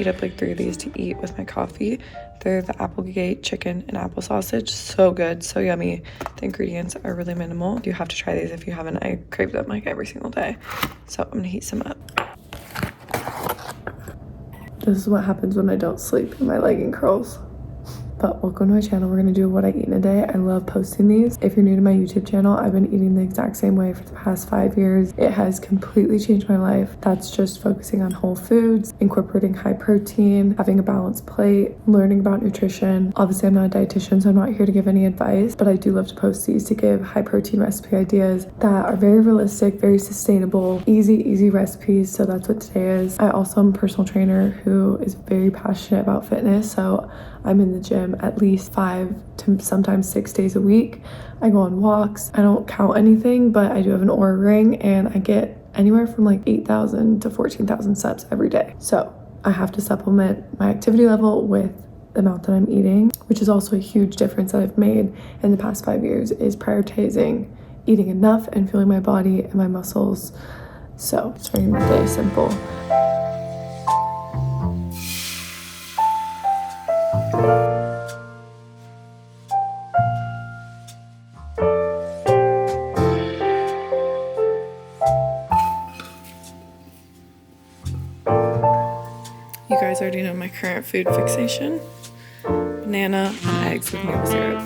heat up like 3 of these to eat with my coffee. They're the Applegate chicken and apple sausage. So good, so yummy. The ingredients are really minimal. You have to try these if you haven't. I crave them like every single day. So I'm gonna heat some up. This is what happens when I don't sleep in my legging curls. But welcome to my channel. We're gonna do what I eat in a day. I love posting these. If you're new to my YouTube channel, I've been eating the exact same way for the past 5 years. It has completely changed my life. That's just focusing on whole foods, incorporating high protein, having a balanced plate, learning about nutrition. Obviously, I'm not a dietitian, so I'm not here to give any advice, but I do love to post these to give high protein recipe ideas that are very realistic, very sustainable, easy recipes. So that's what today is. I also am a personal trainer who is very passionate about fitness, so I'm in the gym at least 5 to sometimes 6 days a week. I go on walks. I don't count anything, but I do have an Oura ring and I get anywhere from like 8,000 to 14,000 steps every day. So I have to supplement my activity level with the amount that I'm eating, which is also a huge difference that I've made in the past 5 years, is prioritizing eating enough and fueling my body and my muscles. So starting my day simple. You guys already know my current food fixation: banana and eggs with maple syrup.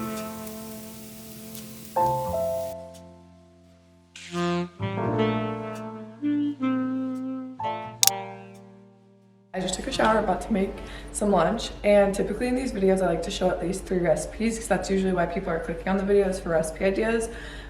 I just took a shower, about to make some lunch, and typically in these videos I like to show at least 3 recipes because that's usually why people are clicking on the videos, for recipe ideas.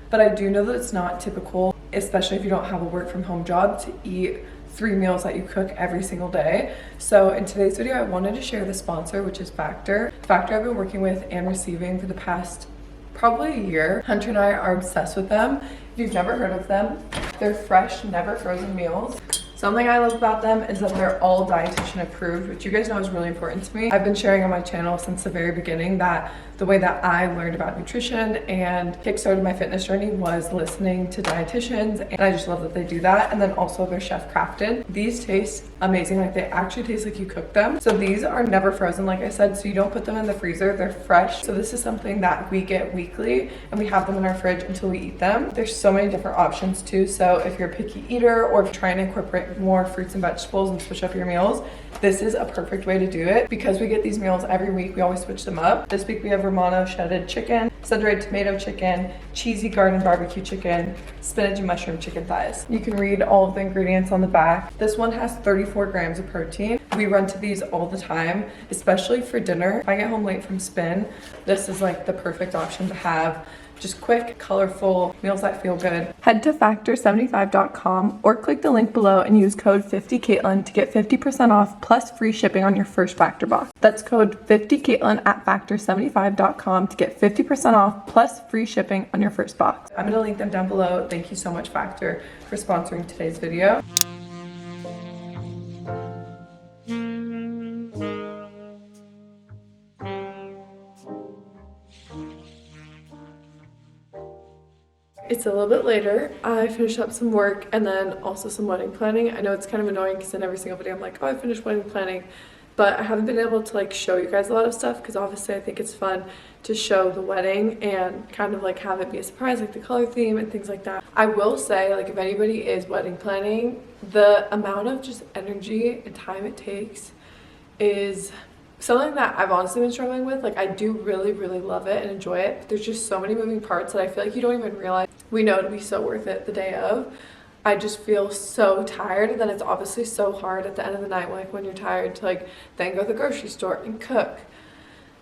But I do know that it's not typical, especially if you don't have a work from home job, to eat 3 meals that you cook every single day. So in today's video I wanted to share the sponsor, which is Factor. Factor I've been working with and receiving for the past probably a year. Hunter and I are obsessed with them. If you've never heard of them, they're fresh, never frozen meals. Something I love about them is that they're all dietitian approved, which you guys know is really important to me. I've been sharing on my channel since the very beginning that the way that I learned about nutrition and kickstarted my fitness journey was listening to dietitians, and I just love that they do that. And then also they're chef crafted. These taste amazing, like they actually taste like you cook them. So these are never frozen, like I said, so you don't put them in the freezer, they're fresh. So this is something that we get weekly and we have them in our fridge until we eat them. There's so many different options too, so if you're a picky eater or if you're trying to incorporate more fruits and vegetables and switch up your meals, this is a perfect way to do it. Because we get these meals every week, we always switch them up. This week we have Romano shredded chicken, sun-dried tomato chicken, cheesy garden barbecue chicken, spinach and mushroom chicken thighs. You can read all of the ingredients on the back. This one has 34 grams of protein. We run to these all the time, especially for dinner. If I get home late from spin, this is like the perfect option to have. Just quick, colorful meals that feel good. Head to factor75.com or click the link below and use code 50Caitlin to get 50% off plus free shipping on your first Factor box. That's code 50Caitlin at factor75.com to get 50% off plus free shipping on your first box. I'm gonna link them down below. Thank you so much, Factor, for sponsoring today's video. It's a little bit later. I finished up some work and then also some wedding planning. I know it's kind of annoying because in every single video I'm like, oh, I finished wedding planning, but I haven't been able to like show you guys a lot of stuff because obviously I think it's fun to show the wedding and kind of like have it be a surprise, like the color theme and things like that. I will say, like, if anybody is wedding planning, the amount of just energy and time it takes is something that I've honestly been struggling with. Like, I do really love it and enjoy it, but there's just so many moving parts that I feel like you don't even realize. We know it'll be so worth it the day of. I just feel so tired, and then it's obviously so hard at the end of the night, like when you're tired, to like then go to the grocery store and cook.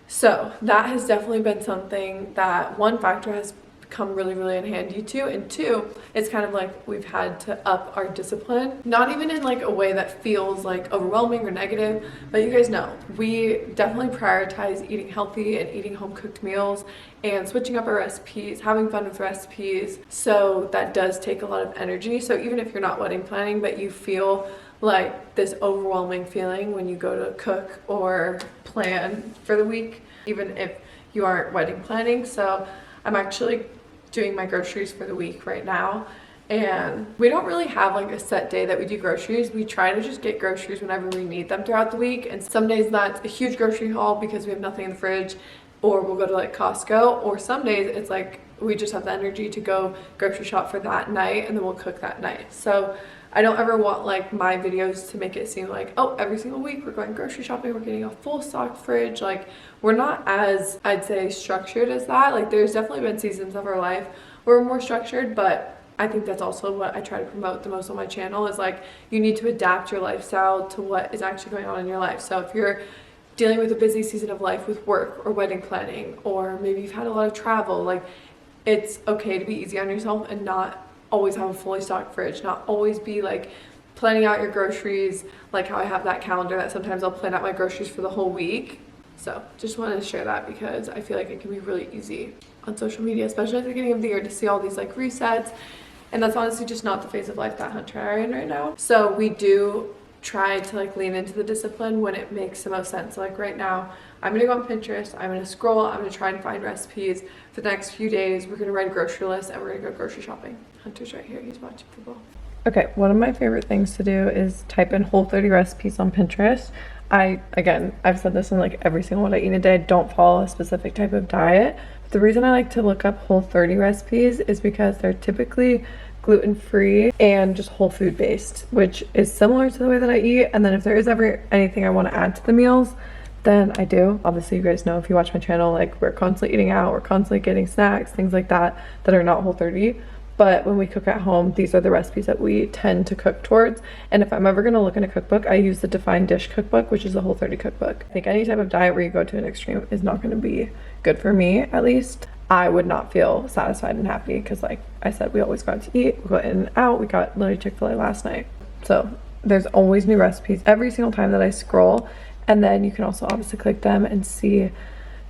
So that has definitely been something that one Factor has come really in handy too, and 2, it's kind of like we've had to up our discipline, not even in like a way that feels like overwhelming or negative, but you guys know we definitely prioritize eating healthy and eating home cooked meals and switching up our recipes, having fun with recipes. So that does take a lot of energy. So even if you're not wedding planning but you feel like this overwhelming feeling when you go to cook or plan for the week, even if you aren't wedding planning. So I'm actually doing my groceries for the week right now, And we don't really have like a set day that we do groceries. We try to just get groceries whenever we need them throughout the week. And some days that's a huge grocery haul because we have nothing in the fridge, or we'll go to like Costco, or some days it's like we just have the energy to go grocery shop for that night and then we'll cook that night. So I don't ever want like my videos to make it seem like, oh, every single week we're going grocery shopping, we're getting a full stock fridge. Like, we're not as, I'd say, structured as that. Like, there's definitely been seasons of our life where we're more structured, but I think that's also what I try to promote the most on my channel is like, you need to adapt your lifestyle to what is actually going on in your life. So if you're dealing with a busy season of life with work or wedding planning, or maybe you've had a lot of travel, like, it's okay to be easy on yourself and not always have a fully stocked fridge, not always be like planning out your groceries like how I have that calendar that sometimes I'll plan out my groceries for the whole week. So just wanted to share that because I feel like it can be really easy on social media, especially at the beginning of the year, to see all these like resets, and that's honestly just not the phase of life that Hunter and I are in right now. So we do try to like lean into the discipline when it makes the most sense. So like right now I'm gonna go on Pinterest, I'm gonna scroll, I'm gonna try and find recipes for the next few days. We're gonna write a grocery list and we're gonna go grocery shopping. Hunter's right here, he's watching football. Okay, one of my favorite things to do is type in Whole30 recipes on Pinterest. I've said this in like every single one I eat a day. I don't follow a specific type of diet. But the reason I like to look up Whole30 recipes is because they're typically gluten-free and just whole food based, which is similar to the way that I eat. And then if there is ever anything I want to add to the meals, then I do. Obviously, you guys know if you watch my channel, like we're constantly eating out, we're constantly getting snacks, things like that are not Whole30. But when we cook at home, these are the recipes that we tend to cook towards. And if I'm ever gonna look in a cookbook, I use the Defined Dish cookbook, which is a Whole30 cookbook. I think any type of diet where you go to an extreme is not gonna be good for me, at least. I would not feel satisfied and happy because, like I said, we always go out to eat, we go in and out. We got literally Chick-fil-A last night. So there's always new recipes every single time that I scroll. And then you can also obviously click them and see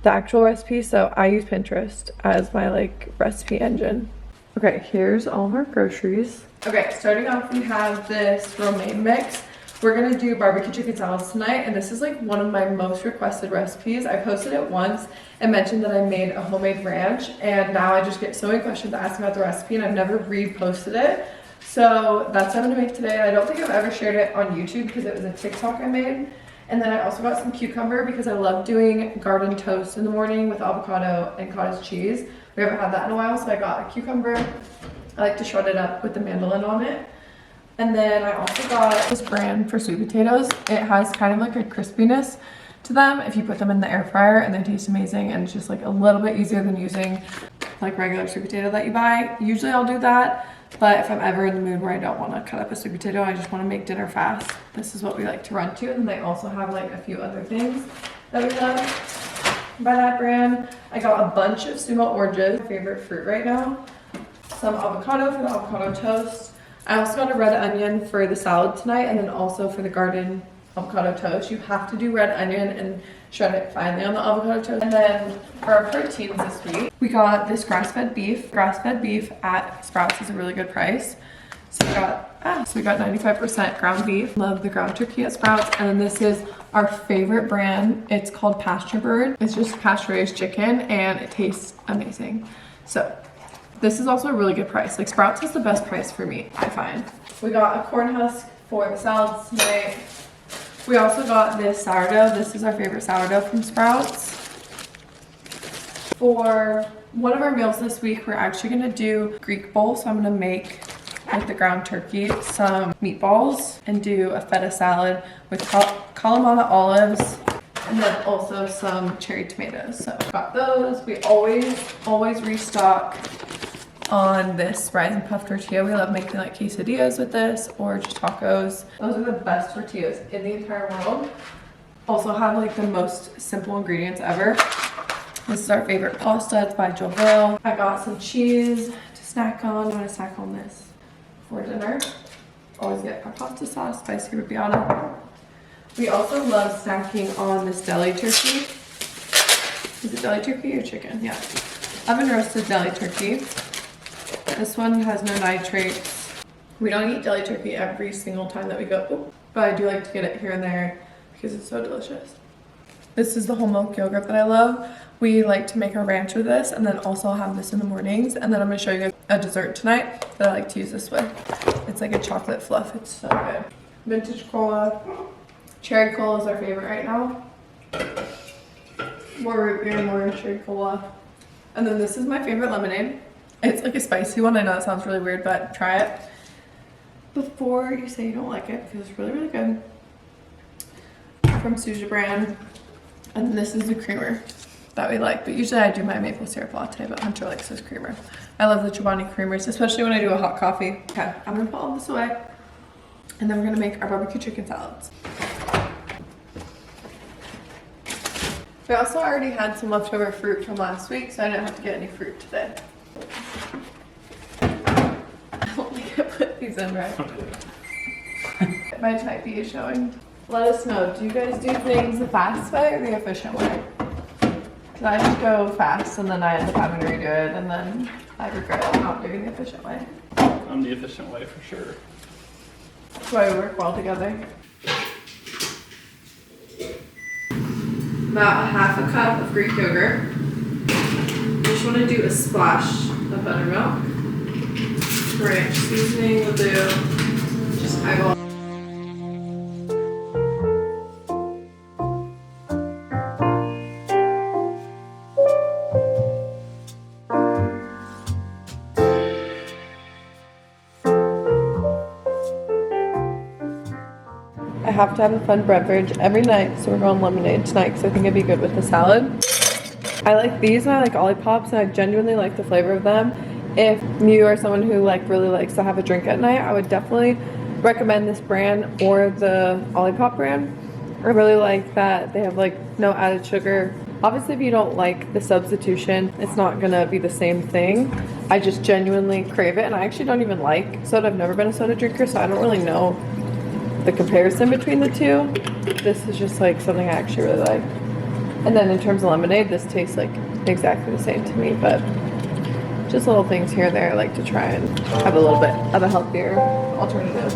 the actual recipe. So I use Pinterest as my like recipe engine. Okay, here's all of our groceries. Okay, starting off, we have this romaine mix. We're gonna do barbecue chicken salads tonight, and this is like one of my most requested recipes. I posted it once and mentioned that I made a homemade ranch, and now I just get so many questions asking about the recipe, and I've never reposted it. So that's what I'm gonna make today. I don't think I've ever shared it on YouTube because it was a TikTok I made. And then I also got some cucumber because I love doing garden toast in the morning with avocado and cottage cheese. We haven't had that in a while, so I got a cucumber. I like to shred it up with the mandolin on it. And then I also got this brand for sweet potatoes. It has kind of like a crispiness to them if you put them in the air fryer, and they taste amazing, and it's just like a little bit easier than using like regular sweet potato that you buy. Usually I'll do that, but if I'm ever in the mood where I don't want to cut up a sweet potato, I just want to make dinner fast, this is what we like to run to. And they also have like a few other things that we love by that brand. I got a bunch of sumo oranges, my favorite fruit right now. Some avocado for the avocado toast. I also got a red onion for the salad tonight, and then also for the garden avocado toast. You have to do red onion and shred it finely on the avocado toast. And then for our proteins this week, we got this grass-fed beef. Grass-fed beef at Sprouts is a really good price. So we got 95% ground beef. Love the ground turkey at Sprouts. And then this is our favorite brand. It's called Pasture Bird. It's just pasture-raised chicken, and it tastes amazing. So this is also a really good price. Like, Sprouts has the best price for me, I find. We got a corn husk for the salads tonight. We also got this sourdough. This is our favorite sourdough from Sprouts. For one of our meals this week, we're actually gonna do Greek bowl. So I'm gonna make, with the ground turkey, some meatballs and do a feta salad with Kalamata olives, and then also some cherry tomatoes. So got those. We always restock on this Rise and Puff tortilla. We love making like quesadillas with this, or just tacos. Those are the best tortillas in the entire world. Also have like the most simple ingredients ever. This is our favorite pasta. It's by Jovel. I got some cheese to snack on. I'm gonna snack on this for dinner. Always get our pasta sauce, spicy arrabbiata. We also love snacking on this deli turkey. Is it deli turkey or chicken? Yeah. Oven roasted deli turkey. This one has no nitrates. We don't eat deli turkey every single time that we go, but I do like to get it here and there because it's so delicious. This is the whole milk yogurt that I love. We like to make a ranch with this, and then also have this in the mornings. And then I'm gonna show you guys a dessert tonight that I like to use this with. It's like a chocolate fluff. It's so good. Vintage cola. Cherry cola is our favorite right now. More root beer, more cherry cola. And then this is my favorite lemonade. It's like a spicy one. I know that sounds really weird, but try it before you say you don't like it, because it's really, really good. From Suja brand. And this is the creamer that we like, but usually I do my maple syrup latte, but Hunter likes this creamer. I love the Chobani creamers, especially when I do a hot coffee. Okay, I'm gonna put all this away, and then we're gonna make our barbecue chicken salads. We also already had some leftover fruit from last week, so I didn't have to get any fruit today. I don't think I put these in right. My typey is showing. Let us know, do you guys do things the fast way or the efficient way? Because I just go fast and then I end up having to redo it, and then I regret not doing the efficient way. I'm the efficient way for sure. That's why we work well together. About a half a cup of Greek yogurt. You just want to do a splash of buttermilk. Ranch seasoning will do. Just eyeball. I have to have a fun beverage every night, so we're going lemonade tonight because I think it'd be good with the salad. I like these and I like Olipop's, and I genuinely like the flavor of them. If you are someone who like really likes to have a drink at night, I would definitely recommend this brand or the Olipop brand. I really like that they have like no added sugar. Obviously, if you don't like the substitution, it's not gonna be the same thing. I just genuinely crave it, and I actually don't even like soda. I've never been a soda drinker, so I don't really know the comparison between the two. This is just like something I actually really like. And then in terms of lemonade, this tastes like exactly the same to me, but just little things here and there I like to try and have a little bit of a healthier alternative.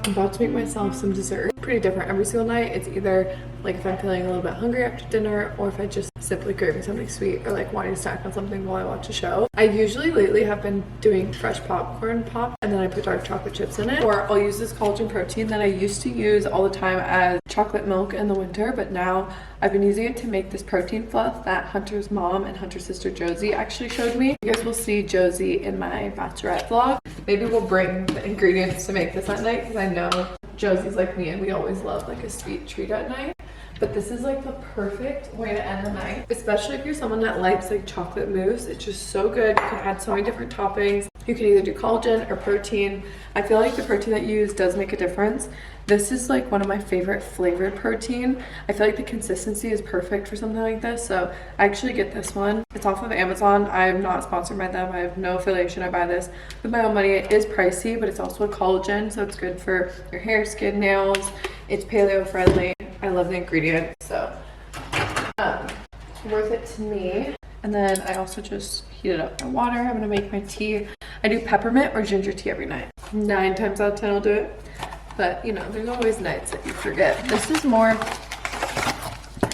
I'm about to make myself some dessert. Pretty different every single night. It's either like if I'm feeling a little bit hungry after dinner, or if I just simply craving something sweet, or like wanting to snack on something while I watch a show. I usually lately have been doing fresh popcorn pop, and then I put dark chocolate chips in it. Or I'll use this collagen protein that I used to use all the time as chocolate milk in the winter, but now I've been using it to make this protein fluff that Hunter's mom and Hunter's sister Josie actually showed me. You guys will see Josie in my bachelorette vlog. Maybe we'll bring the ingredients to make this at night, because I know Josie's like me and we always love like a sweet treat at night. But this is like the perfect way to end the night, especially if you're someone that likes like chocolate mousse. It's just so good. You can add so many different toppings. You can either do collagen or protein. I feel like the protein that you use does make a difference. This is like one of my favorite flavored protein. I feel like the consistency is perfect for something like this, so I actually get this one. It's off of Amazon. I am not sponsored by them. I have no affiliation. I buy this with my own money. It is pricey, but it's also a collagen, so it's good for your hair, skin, nails. It's paleo friendly. I love the ingredients, so worth it to me. And then I also just heated up my water. I'm gonna make my tea. I do peppermint or ginger tea every night. 9 times out of 10 I'll do it. But you know, there's always nights that you forget. This is more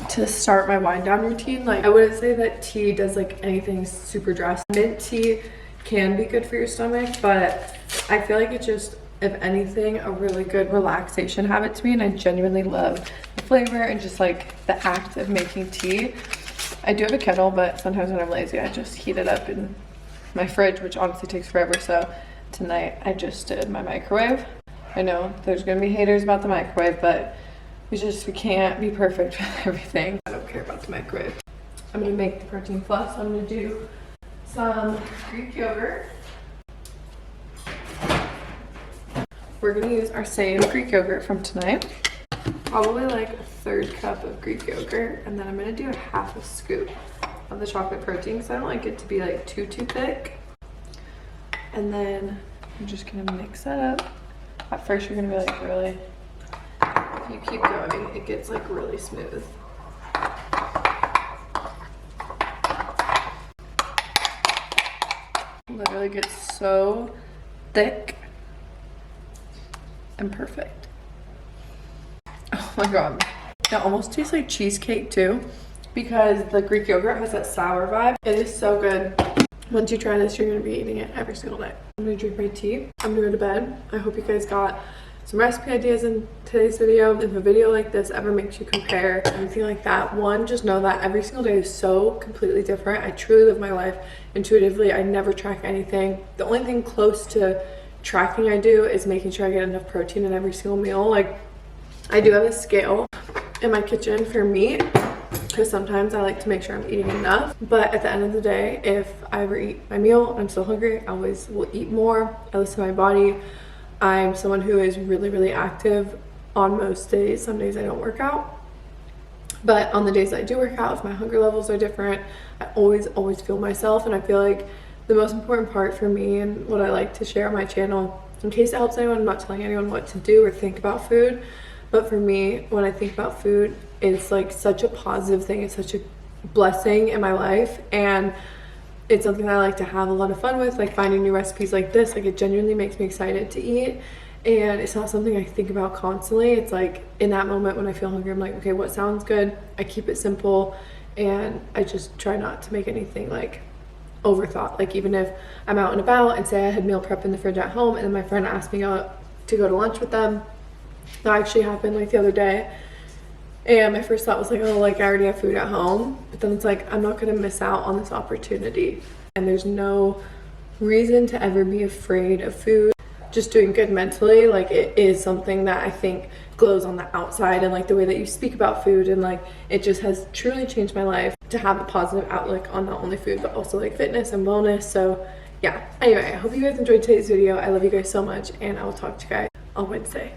to start my wind down routine. Like I wouldn't say that tea does like anything super drastic. Mint tea can be good for your stomach, but I feel like it's just, if anything, a really good relaxation habit to me, and I genuinely love the flavor and just like the act of making tea. I do have a kettle, but sometimes when I'm lazy, I just heat it up in my fridge, which honestly takes forever. So tonight I just did my microwave. I know there's gonna be haters about the microwave, but we can't be perfect with everything. I don't care about the microwave. I'm gonna make the protein fluff, so I'm gonna do some Greek yogurt. We're gonna use our same Greek yogurt from tonight. Probably like a 1/3 cup of Greek yogurt, and then I'm gonna do a 1/2 scoop of the chocolate protein because I don't like it to be like too thick. And then I'm just gonna mix that up. At first you're gonna be like, really? If you keep going, it gets like really smooth. Literally gets so thick. and perfect. Oh my god. It almost tastes like cheesecake too, because the Greek yogurt has that sour vibe. It is so good. Once you try this, you're gonna be eating it every single day. I'm gonna drink my tea. I'm gonna go to bed. I hope you guys got some recipe ideas in today's video. If a video like this ever makes you compare anything like that, one, just know that every single day is so completely different. I truly live my life intuitively. I never track anything. The only thing close to tracking I do is making sure I get enough protein in every single meal. Like, I do have a scale in my kitchen for meat, because sometimes I like to make sure I'm eating enough. But at the end of the day, if I ever eat my meal and I'm still hungry, I always will eat more. I listen to my body. I'm someone who is really, really active on most days. Some days I don't work out. But on the days I do work out, if my hunger levels are different, I always feel myself. And I feel like the most important part for me and what I like to share on my channel, in case it helps anyone, I'm not telling anyone what to do or think about food. But for me, when I think about food, it's like such a positive thing. It's such a blessing in my life. And it's something that I like to have a lot of fun with, like finding new recipes like this. Like, it genuinely makes me excited to eat. And it's not something I think about constantly. It's like in that moment when I feel hungry, I'm like, okay, what sounds good? I keep it simple. And I just try not to make anything like overthought. Like, even if I'm out and about and say I had meal prep in the fridge at home and then my friend asked me out to go to lunch with them. That actually happened like the other day. And my first thought was like, oh, like I already have food at home. But then it's like, I'm not gonna miss out on this opportunity. And there's no reason to ever be afraid of food. Just doing good mentally, like, it is something that I think glows on the outside, and like the way that you speak about food, and like it just has truly changed my life to have a positive outlook on not only food but also like fitness and wellness. So yeah, anyway, I hope you guys enjoyed today's video. I love you guys so much, and I will talk to you guys on Wednesday.